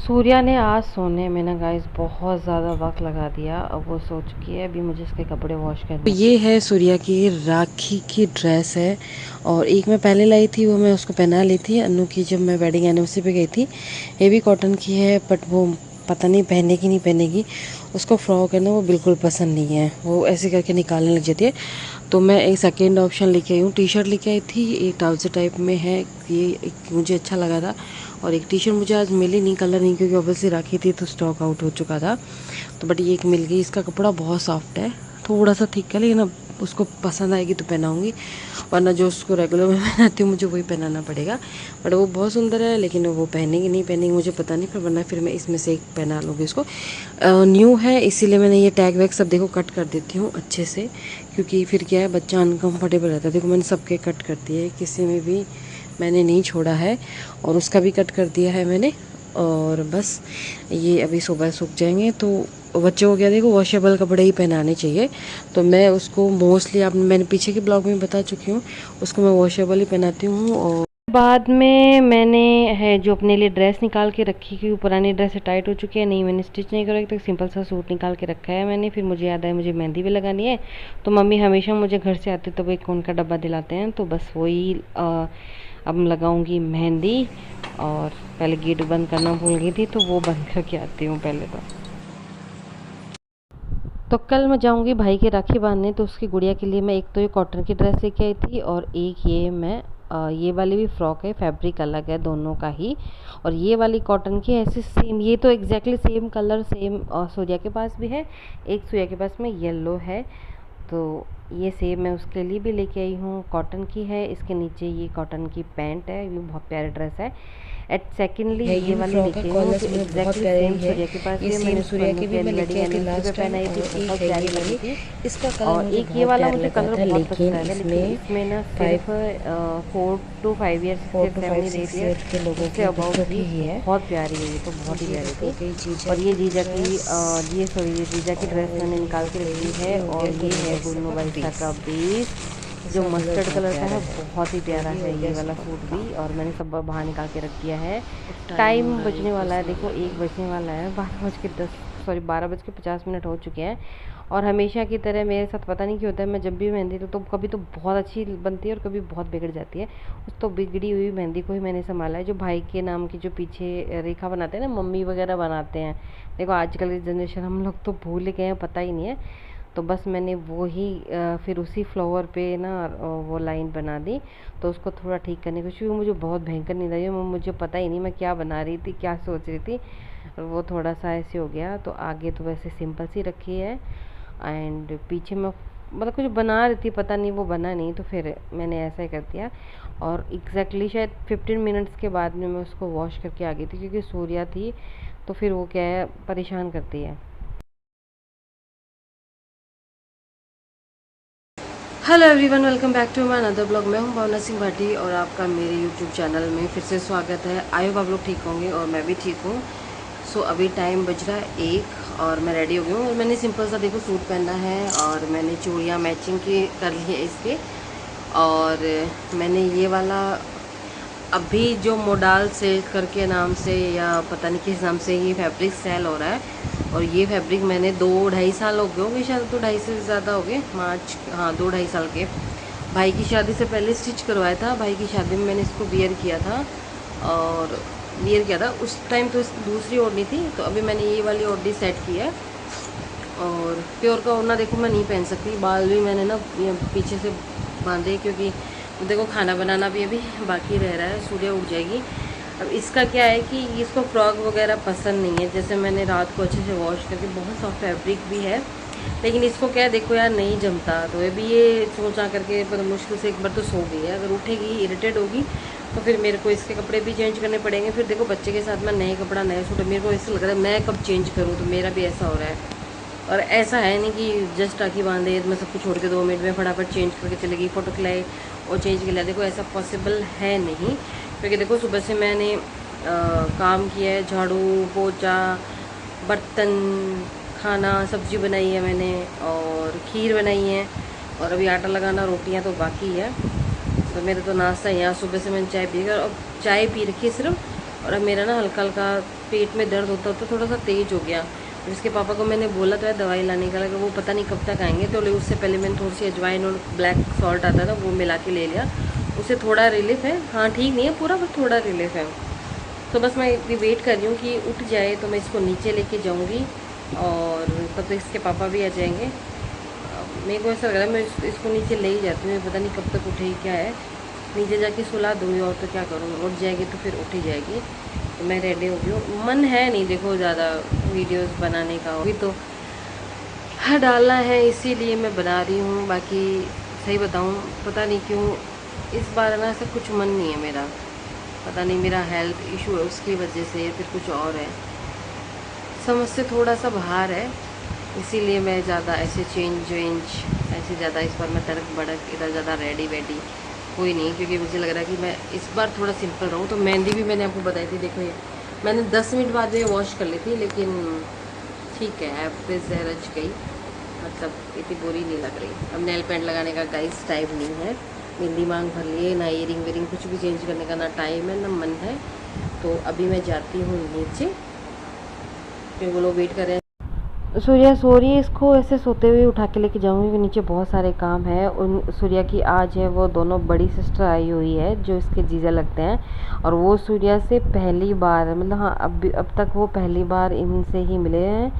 सूर्या ने आज सोने में ना गाइस बहुत ज़्यादा वक्त लगा दिया। अब वो सो चुकी है, अभी मुझे इसके कपड़े वॉश तो करने। ये है सूर्या की राखी की ड्रेस है। और एक मैं पहले लाई थी, वो मैं उसको पहना ली थी अन्नू की, जब मैं वेडिंग एनिवर्सरी पे गई थी। ये भी कॉटन की है, बट वो पता नहीं पहनेगी नहीं पहनेगी। उसको फ्रॉक है ना, वो बिल्कुल पसंद नहीं है, वो ऐसे करके निकालने लग जाती है। तो मैं एक सेकेंड ऑप्शन लेके आई हूँ, टी शर्ट लेके आई थी, एक ट्राउज़र टाइप में है। ये एक मुझे अच्छा लगा था। और एक टी शर्ट मुझे आज मिली नहीं, कलर नहीं, क्योंकि ऑब्वियसली राखी थी तो स्टॉक आउट हो चुका था। तो बट ये एक मिल गई। इसका कपड़ा बहुत सॉफ्ट है, थोड़ा सा थिक है, लेकिन अब उसको पसंद आएगी तो पहनाऊँगी, वरना जो उसको रेगुलर में पहनाती हूँ मुझे वही पहनाना पड़ेगा। बट वो बहुत सुंदर है, लेकिन वो पहनेगी नहीं पहनेगी मुझे पता नहीं, फिर वरना फिर मैं इसमें से एक पहना लूँगी इसको। न्यू है इसीलिए मैंने ये टैग वैग सब देखो कट कर देती हूँ अच्छे से, क्योंकि फिर क्या है बच्चा अनकम्फर्टेबल रहता है। देखो मैंने सबके कट कर दिए, किसी में भी मैंने नहीं छोड़ा है। और उसका भी कट कर दिया है मैंने। और बस ये अभी सुबह सूख जाएंगे। तो बच्चों को क्या देखो वॉशेबल कपड़े ही पहनाने चाहिए। तो मैं उसको मोस्टली, आप मैंने पीछे के ब्लॉग में बता चुकी हूँ, उसको मैं वॉशेबल ही पहनाती हूँ। और बाद में मैंने है जो अपने लिए ड्रेस निकाल के रखी, क्योंकि पुरानी ड्रेस से टाइट हो चुकी है, नहीं मैंने स्टिच नहीं करा, तो सिंपल सा सूट निकाल के रखा है मैंने। फिर मुझे याद आया मुझे मेहंदी भी लगानी है। तो मम्मी हमेशा मुझे घर से आती तो वो एक कोन का डब्बा दिलाते हैं, तो बस वही अब लगाऊंगी मेहंदी। और पहले गेट बंद करना भूल गई थी, तो वो बंद करके आती हूँ पहले तो कल मैं जाऊंगी भाई की राखी बांधने, तो उसकी गुड़िया के लिए मैं एक तो ये कॉटन की ड्रेस लेके आई थी, और एक ये मैं ये वाली भी फ्रॉक है, फैब्रिक अलग है दोनों का ही। और ये वाली कॉटन की ऐसे सेम, ये तो exactly same colour same Surya के पास भी है, एक सूर्या के पास में येलो है। तो ये सेम मैं उसके लिए भी लेके आई हूँ, कॉटन की है। इसके नीचे ये कॉटन की पैंट है, ये बहुत प्यारी ड्रेस है। एट सेकेंडली है, ये ये भी वाली फ्रॉक है, लेके आई हूँ, कॉलर तो से मुझे बहुत एग्जैक्टली प्यारी सेम है। सूर्या के पास ये भी सेम मैंने उसको सूर्या अन्नू की भी के मैं लेके वेडिंग आई थी एनिवर्सरी पे लास्ट टाइम, पहनाई थी, और एक बहुत है प्यारी ये लगी वाली। थी। इसका कलर और मुझे एक ये बहुत वाला प्यारा मुझे लगा कलर था, बहुत पसंद लेकिन आया था, लेकिन इसमें इसमें ना सिर्फ 5 4 to 5 ईयर 6 4 या to 7 5 ही रेट 6 है, ईयर के लोगों उससे की, अबाउट बच्चों थी। की ही है। बहुत प्यारी है, ये तो बहुत ही ये प्यारी देखो थी। कई चीज़ है और ये जीजा की ड्रेस। ये सॉरी ये जीजा की ड्रेस और मैंने ये निकाल हो के रखी गई, है, ये हो और गया ये है गुलू गुन्नू का बाइसा का पीस। बेस, जो इसका कलर मस्टर्ड बहुत कलर का प्यारा है, है। बहुत ही और प्यारा ये है हो गया ये वाला इसका सूट पट्टा। भी। और मैंने सब बाहर निकाल के रख दिया है। टाइम हो टाइम रहा है, बजने वाला है, बजने देखो वाला है। 1 बजने वाला है, 12:50 हो चुके हैं। और हमेशा की तरह मेरे साथ पता नहीं क्यों होता है, मैं जब भी मेहंदी तो कभी तो बहुत अच्छी बनती है और कभी बहुत बिगड़ जाती है। उस तो बिगड़ी हुई मेहंदी को ही मैंने संभाला है, जो भाई के नाम की जो पीछे रेखा बनाते हैं ना, मम्मी वगैरह बनाते हैं। देखो आजकल की जनरेशन हम लोग तो भूल गए हैं, पता ही नहीं है। तो बस मैंने वो ही फिर उसी फ्लावर पे ना वो लाइन बना दी। तो उसको थोड़ा ठीक करने की, क्योंकि मुझे बहुत भयंकर नींद आई, मुझे पता ही नहीं मैं क्या बना रही थी, क्या सोच रही थी। और वो थोड़ा सा ऐसे हो गया। तो आगे तो वैसे सिंपल सी रखी है, एंड पीछे मैं मतलब कुछ बना रही थी, पता नहीं वो बना नहीं, तो फिर मैंने ऐसा ही कर दिया। और एग्जैक्टली शायद 15 मिनट्स के बाद में मैं उसको वॉश करके आ गई थी, क्योंकि सूर्या थी तो फिर वो क्या है परेशान करती है। Hello everyone, welcome back to my another blog. मैं हूं भावना सिंह भाटी और आपका मेरे यूट्यूब चैनल में फिर से स्वागत है। आई होप आप लोग ठीक होंगे और मैं भी ठीक हूं। सो अभी टाइम बज रहा है 1 और मैं रेडी हो गई हूँ। और मैंने सिंपल सा देखो सूट पहना है, और मैंने चूड़ियाँ मैचिंग की कर ली है इसके। और मैंने ये वाला अभी जो मोडाल से करके नाम से या पता नहीं किस नाम से ये फैब्रिक सेल हो रहा है। और ये फैब्रिक मैंने 2-2.5 साल हो गए होंगे, शायद तो 2.5 से ज़्यादा हो गए, मार्च, हाँ 2-2.5 साल के। भाई की शादी से पहले स्टिच करवाया था, भाई की शादी में मैंने इसको वियर किया था। और वियर किया था उस टाइम तो दूसरी ओढ़नी थी, तो अभी मैंने ये वाली ओढ़नी सेट की है। और प्योर का ओढ़ना देखो मैं नहीं पहन सकती, बाल भी मैंने ना ये पीछे से बांधे, क्योंकि देखो खाना बनाना भी अभी बाकी रह रहा है, सूर्य उठ जाएगी। अब इसका क्या है कि इसको फ्रॉक वगैरह पसंद नहीं है, जैसे मैंने रात को अच्छे से वॉश करके, बहुत सॉफ्ट फैब्रिक भी है, लेकिन इसको क्या है देखो यार नहीं जमता। तो अभी ये सोचा करके मतलब मुश्किल से एक बार तो सो गई है, अगर उठेगी इरिटेट होगी तो फिर मेरे को इसके कपड़े भी चेंज करने पड़ेंगे। फिर देखो बच्चे के साथ में नए कपड़ा नए सूट, मेरे को ऐसा लग रहा है मैं कब चेंज करूँ, तो मेरा भी ऐसा हो रहा है। और ऐसा है नहीं कि जस्ट राखी बांधे मैं सब कुछ छोड़ के 2 मिनट में फटाफट चेंज करके चलेगी, फ़ोटो खिलाए और चेंज के लिए, देखो ऐसा पॉसिबल है नहीं। क्योंकि देखो सुबह से मैंने काम किया है, झाड़ू पोछा, बर्तन, खाना, सब्जी बनाई है मैंने, और खीर बनाई है, और अभी आटा लगाना, रोटियां तो बाकी है। तो मेरे तो नाश्ता यहाँ सुबह से मैंने चाय पी कर, और चाय पी रखी है सिर्फ, और अब मेरा ना हल्का हल्का पेट में दर्द होता होता थोड़ा सा तेज़ हो गया। और इसके पापा को मैंने बोला तो है दवाई लाने का, लगा वो पता नहीं कब तक आएंगे, तो उससे पहले मैंने थोड़ी सी अजवाइन और ब्लैक सॉल्ट आता था वो मिला के ले लिया, उससे थोड़ा रिलीफ है। हाँ ठीक नहीं है पूरा, पर थोड़ा रिलीफ है। तो बस मैं इतनी वेट कर रही हूँ कि उठ जाए तो मैं इसको नीचे लेके जाऊँगी, और तब तक इसके पापा भी आ जाएंगे। मेरे को ऐसा लग रहा है मैं इसको नीचे ले ही जाती हूँ, पता नहीं कब तक उठेगी क्या है। नीचे जाके सुला दूँगी और तो क्या करूँ, उठ जाएगी तो फिर उठ ही जाएगी। तो मैं रेडी हो गई हूँ, मन है नहीं देखो ज़्यादा वीडियोस बनाने का, अभी तो डालना है इसीलिए मैं बना रही हूँ। बाकी सही बताऊँ पता नहीं क्यों इस बार ना ऐसा कुछ मन नहीं है मेरा, पता नहीं मेरा हेल्थ इशू है उसकी वजह से या फिर कुछ और है, समझ से थोड़ा सा बाहर है, इसीलिए मैं ज़्यादा ऐसे चेंज ऐसे ज़्यादा इस बार मैं तड़क भड़क इधर ज़्यादा रेडी वेडी कोई नहीं, क्योंकि मुझे लग रहा है कि मैं इस बार थोड़ा सिंपल रहूँ। तो मेहंदी भी मैंने आपको बताई थी, देखो ये मैंने 10 मिनट बाद में वॉश कर ली थी, लेकिन ठीक है एवरेज रच गई, मतलब इतनी बुरी नहीं लग रही। अब नेल पेंट लगाने का गाइस टाइम नहीं है, मेहंदी मांग भर लिए, ना ईयरिंग वीयरिंग कुछ भी चेंज करने का ना टाइम है ना मन है। तो अभी मैं जाती हूँ नीचे, फिर वो लोग वेट कर रहे हैं। सूर्या सो रही है, इसको ऐसे सोते हुए उठा के लेके जाऊंगी क्योंकि नीचे बहुत सारे काम है। उन सूर्या की आज है वो दोनों बड़ी सिस्टर आई हुई है जो इसके जीजा लगते हैं, और वो सूर्या से पहली बार, मतलब हाँ अब तक वो पहली बार इनसे ही मिले हैं,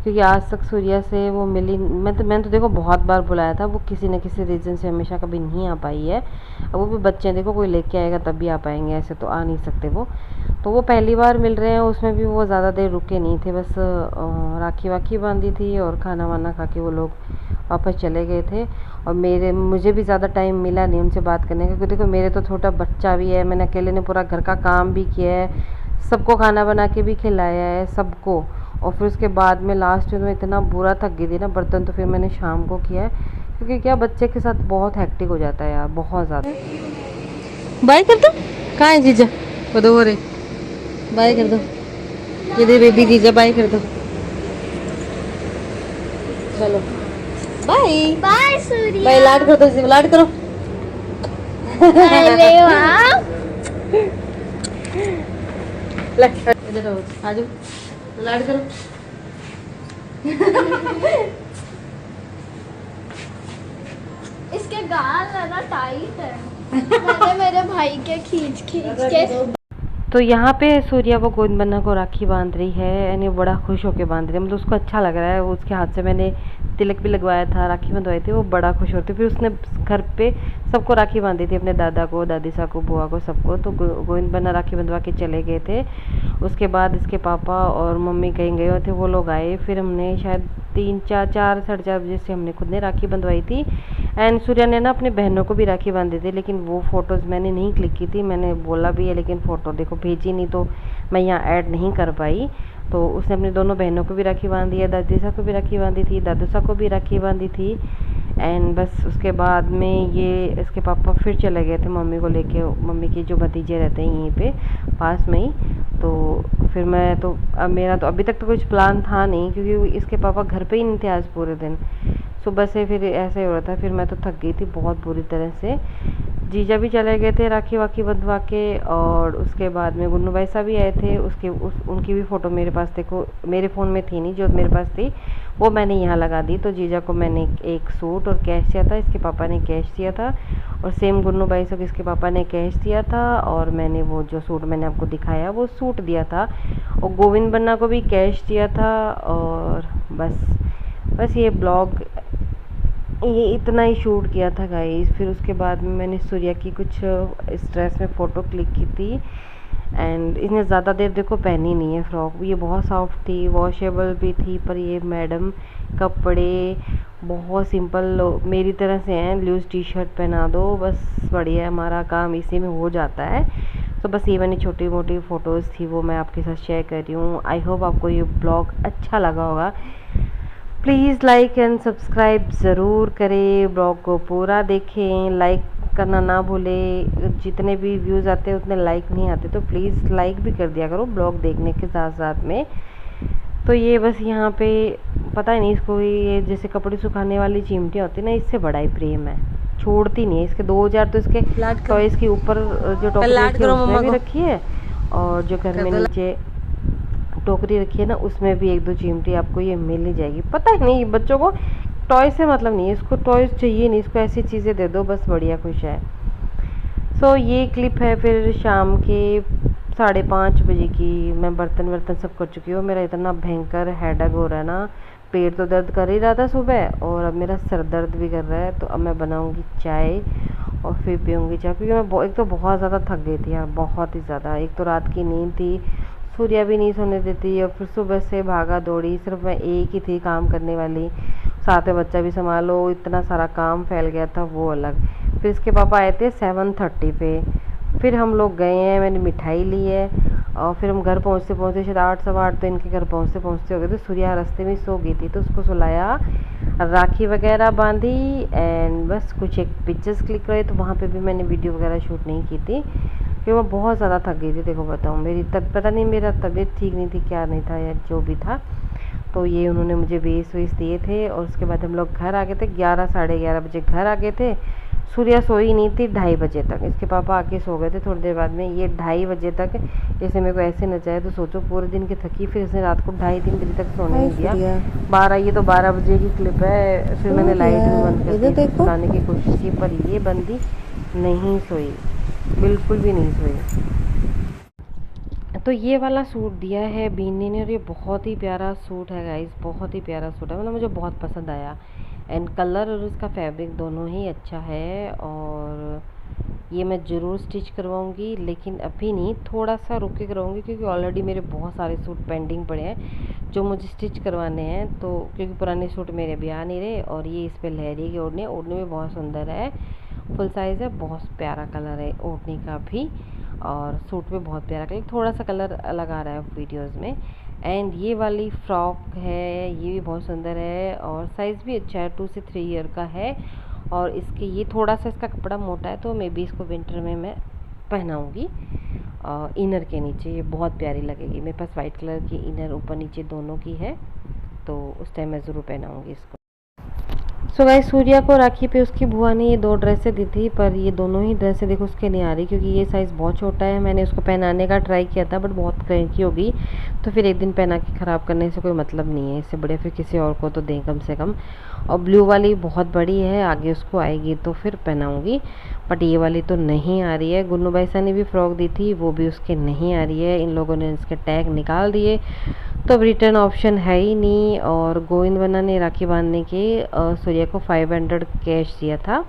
क्योंकि आज तक सूर्या से वो मिली। मैंने तो देखो बहुत बार बुलाया था, वो किसी न किसी रीज़न से हमेशा कभी नहीं आ पाई है। अब वो भी बच्चे हैं, देखो कोई लेके आएगा तब भी आ पाएंगे, ऐसे तो आ नहीं सकते वो। तो वो पहली बार मिल रहे हैं, उसमें भी वो ज़्यादा देर रुके नहीं थे, बस राखी वाखी बांधी थी और खाना वाना खा के वो लोग वापस चले गए थे। और मुझे भी ज़्यादा टाइम मिला नहीं उनसे बात करने का, क्योंकि देखो मेरे तो छोटा बच्चा भी है, मैंने अकेले ने पूरा घर का काम भी किया है, सबको खाना बना के भी खिलाया है सबको। और फिर उसके बाद में लास्ट में इतना बुरा थक गई थी ना, बर्तन तो फिर मैंने शाम को किया है, क्योंकि क्या बच्चे के साथ बहुत हेक्टिक हो जाता है यार, बहुत ज़्यादा। बाय कर दो, कहाँ है जीजा, बदो हो रहे, बाय कर दो, ये दे बेबी जीजा, बाय कर दो, चलो बाय बाय सूर्या। बाय, लाड कर दो, लाड करो। अरे वाह, ले इधर आओ, आ जाओ, लाड करो। इसके गाल ज़्यादा टाइट है, मैंने मेरे भाई के खींच खींच के। तो यहाँ पे सूर्या वो गोविंद बन्ना को राखी बांध रही है, यानी बड़ा खुश होकर बांध रही है, मतलब उसको अच्छा लग रहा है। वो उसके हाथ से मैंने तिलक भी लगवाया था, राखी बंधवाई थी, वो बड़ा खुश होती। फिर उसने घर पे सबको राखी बांधी थी, अपने दादा को, दादी सा को, बुआ को, सबको। तो गोविंद बन्ना राखी बंधवा के चले गए थे। उसके बाद इसके पापा और मम्मी कहीं गए हुए थे, वो लोग आए, फिर हमने शायद 3-4 साढ़े 4 बजे से हमने खुद ने राखी बंधवाई थी। एंड सूर्या ने ना अपने बहनों को भी राखी बांधी थी, लेकिन वो फ़ोटोज़ मैंने नहीं क्लिक की थी, मैंने बोला भी है लेकिन फ़ोटो देखो भेजी नहीं, तो मैं यहाँ ऐड नहीं कर पाई। तो उसने अपनी दोनों बहनों को भी राखी बांधी है, दादी सा को भी राखी बांधी थी, दादू सा को भी राखी बांधी थी। एंड बस उसके बाद में ये इसके पापा फिर चले गए थे मम्मी को लेके, मम्मी के जो भतीजे रहते हैं यहीं पे पास में ही। तो फिर मैं तो अब मेरा तो अभी तक तो कुछ प्लान था नहीं, क्योंकि इसके पापा घर पे ही नहीं थे आज पूरे दिन, सुबह से फिर ऐसे हो रहा था। फिर मैं तो थक गई थी बहुत बुरी तरह से। जीजा भी चले गए थे राखी वाखी बंधवा के, और उसके बाद में गुन्नू भाई साहब भी आए थे। उनकी भी फ़ोटो मेरे पास देखो, मेरे फ़ोन में थी नहीं, जो मेरे पास थी वो मैंने यहाँ लगा दी। तो जीजा को मैंने एक सूट और कैश दिया था, इसके पापा ने कैश दिया था, और सेम गुन्नू भाई साहब इसके पापा ने कैश दिया था, और मैंने वो जो सूट मैंने आपको दिखाया वो सूट दिया था, और गोविंद बन्ना को भी कैश दिया था। और बस ये ब्लॉग ये इतना ही शूट किया था गाइस। फिर उसके बाद में मैंने सूर्या की कुछ इस ड्रेस में फ़ोटो क्लिक की थी। एंड इसने ज़्यादा देर देखो पहनी नहीं है फ्रॉक, ये बहुत सॉफ्ट थी, वॉशेबल भी थी, पर ये मैडम कपड़े बहुत सिंपल मेरी तरह से हैं, लूज़ टी शर्ट पहना दो बस, बढ़िया हमारा काम इसी में हो जाता है। तो बस ये मैंने छोटी मोटी फ़ोटोज़ थी वो मैं आपके साथ शेयर कर रही हूँ। आई होप आपको ये ब्लॉग अच्छा लगा होगा। प्लीज़ लाइक एंड सब्सक्राइब ज़रूर करें, ब्लॉग को पूरा देखें, लाइक करना ना भूलें। जितने भी व्यूज़ आते हैं उतने लाइक नहीं आते, तो प्लीज़ लाइक भी कर दिया करो ब्लॉग देखने के साथ साथ में। तो ये बस यहाँ पे पता ही नहीं इसको, ये जैसे कपड़े सुखाने वाली चिमटियाँ होती है ना, इससे बड़ा ही प्रेम है, छोड़ती नहीं है। इसके 2000 तो इसके टॉयज़ के ऊपर जो टॉयज भी रखी है, और जो घर में नीचे टोकरी रखी है ना, उसमें भी 1-2 चिमटी आपको ये मिल ही जाएगी। पता ही नहीं, बच्चों को टॉय से मतलब नहीं है, इसको टॉयज चाहिए नहीं, इसको ऐसी चीज़ें दे दो बस, बढ़िया खुश है। सो ये क्लिप है फिर शाम के 5:30 बजे की। मैं बर्तन सब कर चुकी हूँ। मेरा इतना भयंकर हेडेक हो रहा है ना, पेट तो दर्द कर ही रहा था सुबह और अब मेरा सर दर्द भी कर रहा है। तो अब मैं बनाऊँगी चाय और फिर पीऊँगी चाय, क्योंकि मैं एक तो बहुत ज़्यादा थक गई थी यार, बहुत ही ज़्यादा। एक तो रात की नींद थी, सूर्या भी नहीं सोने देती, और फिर सुबह से भागा दौड़ी, सिर्फ मैं एक ही थी काम करने वाली, साथ में बच्चा भी संभालो, इतना सारा काम फैल गया था वो अलग। फिर इसके पापा आए थे 7:30 पे, फिर हम लोग गए हैं, मैंने मिठाई ली है और फिर हम घर पहुँचते शायद 8, सवा 8 तो इनके घर पहुँचते हो गए थे। सूर्या रास्ते में सो गई थी तो उसको सुलाया, राखी वगैरह बांधी एंड बस कुछ एक पिक्चर्स क्लिक करे। तो वहाँ पे भी मैंने वीडियो वगैरह शूट नहीं की थी क्योंकि मैं बहुत ज़्यादा थक गई थी। देखो बताऊँ, मेरी पता नहीं मेरा तबीयत ठीक नहीं थी, क्या नहीं था या जो भी था। तो ये उन्होंने मुझे बेस वेस दिए थे और उसके बाद हम लोग घर आ गए थे 11, साढ़े 11 बजे घर आ गए थे। सूर्या सोई नहीं थी 2:30 बजे तक, इसके पापा आके सो गए थे थोड़ी देर बाद में। ये 2:30 बजे तक जैसे मेरे को ऐसे नचाए, तो सोचो पूरे दिन की थकी, फिर इसने रात को 2:30-3 बजे तक सोने नहीं दिया। 12, ये तो 12 बजे की क्लिप है। फिर मैंने लाइट भी बंद कर दी, सुलाने की कोशिश की पर ये बंदी नहीं सोई, बिल्कुल भी नहीं सोई। तो ये वाला सूट दिया है बीनी ने और ये बहुत ही प्यारा सूट है गाइस, बहुत ही प्यारा सूट है, मतलब मुझे बहुत पसंद आया। एंड कलर और उसका फैब्रिक दोनों ही अच्छा है और ये मैं ज़रूर स्टिच करवाऊंगी, लेकिन अभी नहीं, थोड़ा सा रुक के करवाऊंगी क्योंकि ऑलरेडी मेरे बहुत सारे सूट पेंडिंग पड़े हैं जो मुझे स्टिच करवाने हैं। तो क्योंकि पुराने सूट मेरे भी आ नहीं रहे और ये इस पर लहरी के ओढ़ने में बहुत सुंदर है, फुल साइज़ है, बहुत प्यारा कलर है ओढ़ने का भी और सूट पे बहुत प्यारा कलर, थोड़ा सा कलर अलग आ रहा है वीडियोस में। एंड ये वाली फ्रॉक है, ये भी बहुत सुंदर है और साइज़ भी अच्छा है, 2 से 3 ईयर का है। और इसके ये थोड़ा सा इसका कपड़ा मोटा है तो मे बी इसको विंटर में मैं पहनाऊँगी इनर के नीचे, ये बहुत प्यारी लगेगी। मेरे पास वाइट कलर की इनर ऊपर नीचे दोनों की है, तो उस टाइम मैं ज़रूर पहनाऊँगी इसको। सो गाइस, सूर्या को राखी पे उसकी बुआ ने ये 2 ड्रेसें दी थी, पर ये दोनों ही ड्रेसें देखो उसके नहीं आ रही क्योंकि ये साइज़ बहुत छोटा है। मैंने उसको पहनाने का ट्राई किया था बट बहुत क्रैंकी हो गई, तो फिर एक दिन पहना के ख़राब करने से कोई मतलब नहीं है, इससे बढ़िया फिर किसी और को तो दें कम से कम। और ब्लू वाली बहुत बड़ी है, आगे उसको आएगी तो फिर पहनाऊँगी, बट ये वाली तो नहीं आ रही है। गुन्नू भाईसा ने भी फ्रॉक दी थी, वो भी उसके नहीं आ रही है, इन लोगों ने इसके टैग निकाल दिए तो अब रिटर्न ऑप्शन है ही नहीं। और गोविंद वन्ना ने राखी बांधने के सूर्या को 500 कैश दिया था।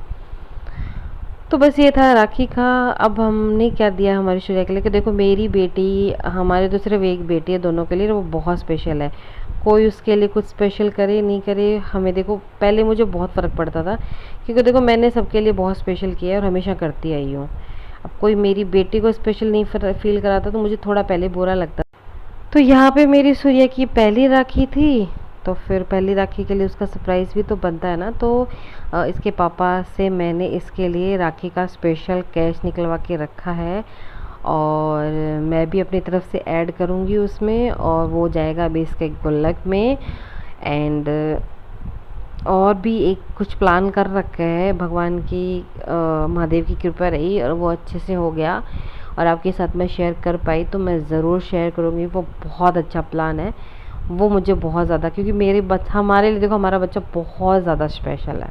तो बस ये था राखी का। अब हमने क्या दिया हमारी सूर्या के लिए कि देखो मेरी बेटी, हमारे तो सिर्फ एक बेटी है, दोनों के लिए वो बहुत स्पेशल है, कोई उसके लिए कुछ स्पेशल करे नहीं करे, हमें देखो पहले मुझे बहुत फ़र्क पड़ता था क्योंकि देखो मैंने सबके लिए बहुत स्पेशल किया है और हमेशा करती आई हूँ। अब कोई मेरी बेटी को स्पेशल नहीं फील कराता तो मुझे थोड़ा पहले बुरा लगता। तो यहाँ पे मेरी सूर्या की पहली राखी थी, तो फिर पहली राखी के लिए उसका सरप्राइज़ भी तो बनता है ना। तो इसके पापा से मैंने इसके लिए राखी का स्पेशल कैश निकलवा के रखा है और मैं भी अपनी तरफ से ऐड करूँगी उसमें और वो जाएगा अभी इसके गुल्लक में। एंड और भी एक कुछ प्लान कर रखा है, भगवान की महादेव की कृपा रही और वो अच्छे से हो गया और आपके साथ मैं शेयर कर पाई तो मैं ज़रूर शेयर करूँगी। वो बहुत अच्छा प्लान है, वो मुझे बहुत ज़्यादा, क्योंकि हमारे लिए देखो हमारा बच्चा बहुत ज़्यादा स्पेशल है।